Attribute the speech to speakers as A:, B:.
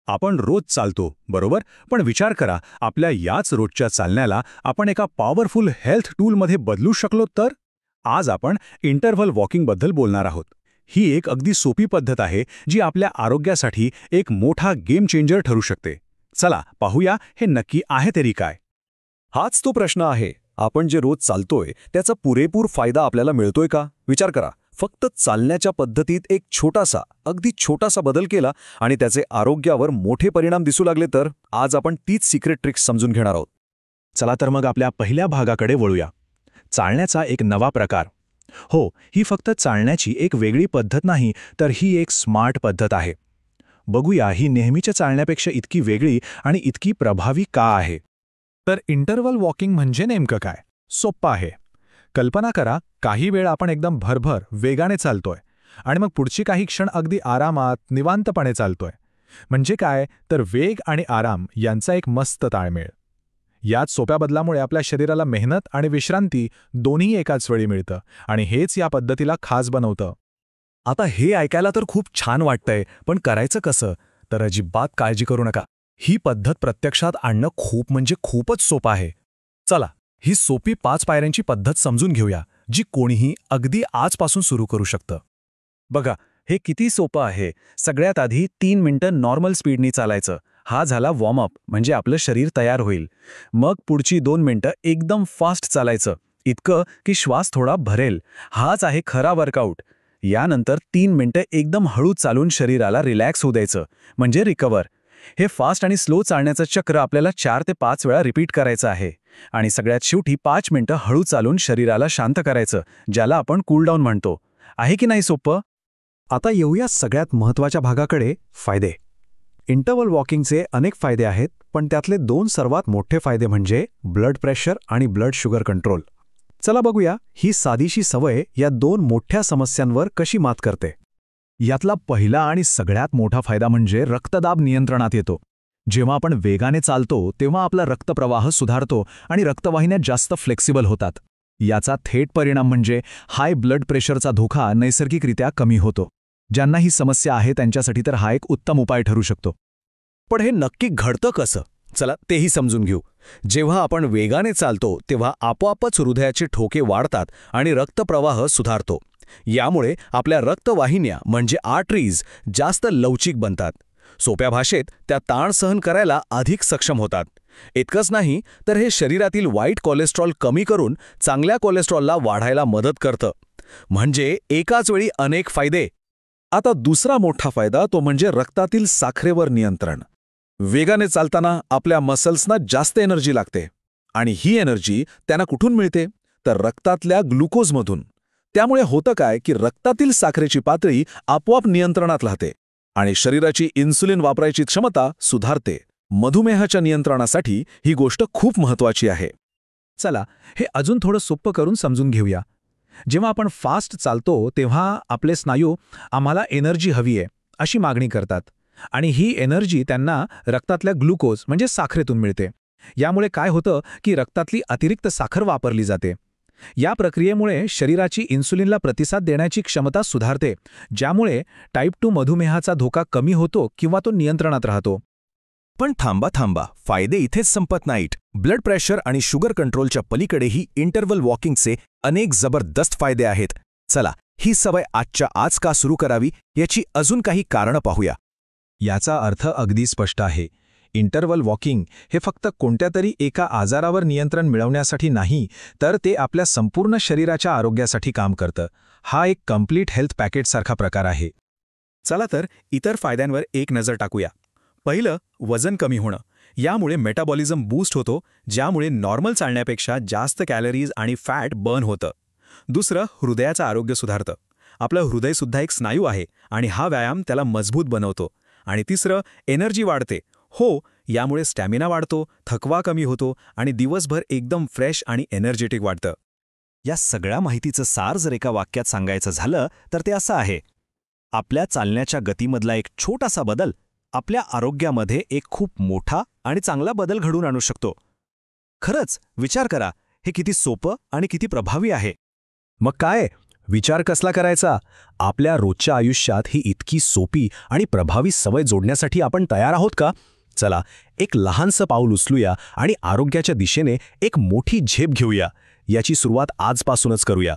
A: आपण रोज चालतो, बरोबर? पण विचार करा, आपल्या याच रोजच्या चालण्याला आपण एका पॉवरफुल हेल्थ टूलमध्ये बदलू शकलो तर? आज आपण इंटरव्हल वॉकिंगबद्दल बोलणार आहोत. ही एक अगदी सोपी पद्धत आहे जी आपल्या आरोग्यासाठी एक मोठा गेम चेंजर ठरू शकते. चला पाहूया हे नक्की आहे तरी काय.
B: हाच तो प्रश्न आहे. आपण जे रोज चालतोय त्याचा पुरेपूर फायदा आपल्याला मिळतोय का? विचार करा. फक्त चालण्याच्या पद्धतीत एक अगदी छोटासा बदल केला आणि त्याचे आरोग्यावर मोठे परिणाम दिसू लागले तर? आज आपण तीच सिक्रेट ट्रिक्स समजून घेणार आहोत.
A: चला तर मग आपल्या पहिल्या भागाकडे वळूया. चालण्याचा एक नवा प्रकार. हो, ही फक्त चालण्याची एक वेगळी पद्धत नाही, तर ही एक स्मार्ट पद्धत आहे. बघूया ही नेहमीच्या चालण्यापेक्षा इतकी वेगळी आणि इतकी प्रभावी का आहे. तर इंटरव्हल वॉकिंग म्हणजे नेमकं काय? सोप्पं आहे. कल्पना करा, काही वेळ आपण एकदम भरभर वेगाने चालतोय आणि मग पुढची काही क्षण अगदी आरामात निवांतपणे चालतोय. म्हणजे काय, तर वेग आणि आराम यांचा एक मस्त ताळमेळ. याच सोप्या बदलामुळे आपल्या शरीराला मेहनत आणि विश्रांती दोन्ही एकाच वेळी मिळतं आणि हेच या पद्धतीला खास बनवतं.
B: आता हे ऐकायला तर खूप छान वाटतंय, पण करायचं कसं? तर अजिबात काळजी करू नका. ही पद्धत प्रत्यक्षात आणणं खूपच सोपं आहे. चला, ही सोपी 5 पायऱ्यांची पद्धत समजून घेऊया, जी कोणीही अगदी आजपासून सुरू करू शकतं. बघा, हे किती सोपं आहे. सगळ्यात आधी 3 मिनिटं नॉर्मल स्पीडनी चालायचं. हा झाला वॉर्मअप, म्हणजे आपलं शरीर तयार होईल. मग पुढची 2 मिनिटं एकदम फास्ट चालायचं, इतकं की श्वास थोडा भरेल. हाच आहे खरा वर्कआउट. यानंतर 3 मिनिटं एकदम हळू चालून शरीराला रिलॅक्स होऊ द्यायचं, म्हणजे रिकव्हर. हे फास्ट आणि स्लो चालण्याचं चक्र आपल्याला 4 ते 5 वेळा रिपीट करायचं आहे. आणि सगळ्यात शेवटी 5 मिनिटं हळू चालून शरीराला शांत करायचं, ज्याला आपण कूलडाऊन म्हणतो. आहे की नाही सोपं? आता येऊया सगळ्यात महत्त्वाच्या भागाकडे, फायदे. इंटरव्हल वॉकिंगचे अनेक फायदे आहेत, पण त्यातले 2 सर्वात मोठे फायदे म्हणजे ब्लड प्रेशर आणि ब्लड शुगर कंट्रोल. चला बघूया ही साधीशी सवय या 2 मोठ्या समस्यांवर कशी मात करते. यातला पहिला आणि सगळ्यात मोठा फायदा म्हणजे रक्तदाब नियंत्रणात येतो. जेव्हा आपण वेगाने चालतो तेव्हा आपला रक्तप्रवाह सुधारतो आणि रक्तवाहिन्या जास्त फ्लेक्सिबल होतात. याचा थेट परिणाम म्हणजे हाय ब्लड प्रेशरचा धोका नैसर्गिकरित्या कमी होतो. ज्यांना ही समस्या आहे त्यांच्यासाठी तर हा एक उत्तम उपाय ठरू शकतो. पण हे नक्की घडतं कसं? चला तेही समजून घेऊ. जेव्हा आपण वेगाने चालतो तेव्हा आपोआपच हृदयाचे ठोके वाढतात आणि रक्तप्रवाह सुधारतो. यामुळे आपल्या रक्तवाहिन्या म्हणजे आर्टरीज जास्त लवचिक बनतात. सोप्या भाषेत त्या ताण सहन करायला अधिक सक्षम होतात. इतकंच नाही तर हे शरीरातील वाईट कोलेस्ट्रॉल कमी करून चांगल्या कोलेस्ट्रॉलला वाढायला मदत करतं. म्हणजे एकाच वेळी अनेक फायदे. आता दुसरा मोठा फायदा तो म्हणजे रक्तातील साखरेवर नियंत्रण. वेगाने चालताना आपल्या मसल्सना जास्त एनर्जी लागते आणि ही एनर्जी त्यांना कुठून मिळते? तर रक्तातल्या ग्लुकोजमधून. त्यामुळे होतं काय की रक्तातील साखरेची पातळी आपोआप नियंत्रणात राहते आणि शरीराची इन्सुलिन वापरायची क्षमता सुधारते. मधुमेहाच्या नियंत्रणासाठी ही गोष्ट खूप महत्त्वाची आहे. चला हे अजून थोडं सोपं करून समजून घेऊया. जेव्हा आपण फास्ट चालतो तेव्हा आपले स्नायू आम्हाला एनर्जी हवी आहे अशी मागणी करतात आणि ही एनर्जी त्यांना रक्तातल्या ग्लुकोज म्हणजे साखरेतून मिळते. यामुळे काय होतं की रक्तातली अतिरिक्त साखर वापरली जाते. या प्रक्रियेमुळे शरीराची इन्सुलिनला प्रतिसाद देण्याची क्षमता सुधारते, ज्यामुळे टाईप 2 मधुमेहाचा धोका कमी होतो किंवा तो नियंत्रणात राहतो. पण थांबा, फायदे इथेच संपत नाहीत. ब्लड प्रेशर आणि शुगर कंट्रोलच्या पलीकडेही इंटरव्हल वॉकिंगचे अनेक जबरदस्त फायदे आहेत. चला ही सवय आजच्या आज का सुरू करावी याची अजून काही कारणं पाहूया. याचा अर्थ अगदी स्पष्ट आहे. इंटरव्हल वॉकिंग हे फक्त कोणत्यातरी एका आजारावर नियंत्रण मिळवण्यासाठी नाही, तर ते आपल्या संपूर्ण शरीराच्या आरोग्यासाठी काम करतं. हा एक कंप्लीट हेल्थ पॅकेजसारखा प्रकार आहे. चला तर इतर फायद्यांवर एक नजर टाकूया. पहिलं, वजन कमी होणं. यामुळे मेटाबॉलिझम बूस्ट होतो, ज्यामुळे नॉर्मल चालण्यापेक्षा जास्त कॅलरीज आणि फॅट बर्न होतं. दुसरं, हृदयाचं आरोग्य सुधारतं. आपलं हृदयसुद्धा एक स्नायू आहे आणि हा व्यायाम त्याला मजबूत बनवतो. आणि तिसरं, एनर्जी वाढते. हो, यामुळे स्टॅमिना वाढतो, थकवा कमी होतो आणि दिवसभर एकदम फ्रेश आणि एनर्जेटिक वाटतं. या सगळ्या माहितीचं सार जर एका वाक्यात सांगायचं झालं तर ते असं आहे: आपल्या चालण्याच्या गतीमधला एक छोटासा बदल आपल्या आरोग्यामध्ये एक खूप मोठा आणि चांगला बदल घडवून आणू शकतो. खरंच विचार करा, हे किती सोपं आणि किती प्रभावी आहे. मग काय,
A: विचार कसला करायचा? आपल्या रोजच्या आयुष्यात ही इतकी सोपी आणि प्रभावी सवय जोडण्यासाठी आपण तयार आहोत का? चला, एक लहानसं पाऊल उचलूया आणि आरोग्याच्या दिशेने एक मोठी झेप घेऊया. याची सुरुवात आजपासूनच करूया.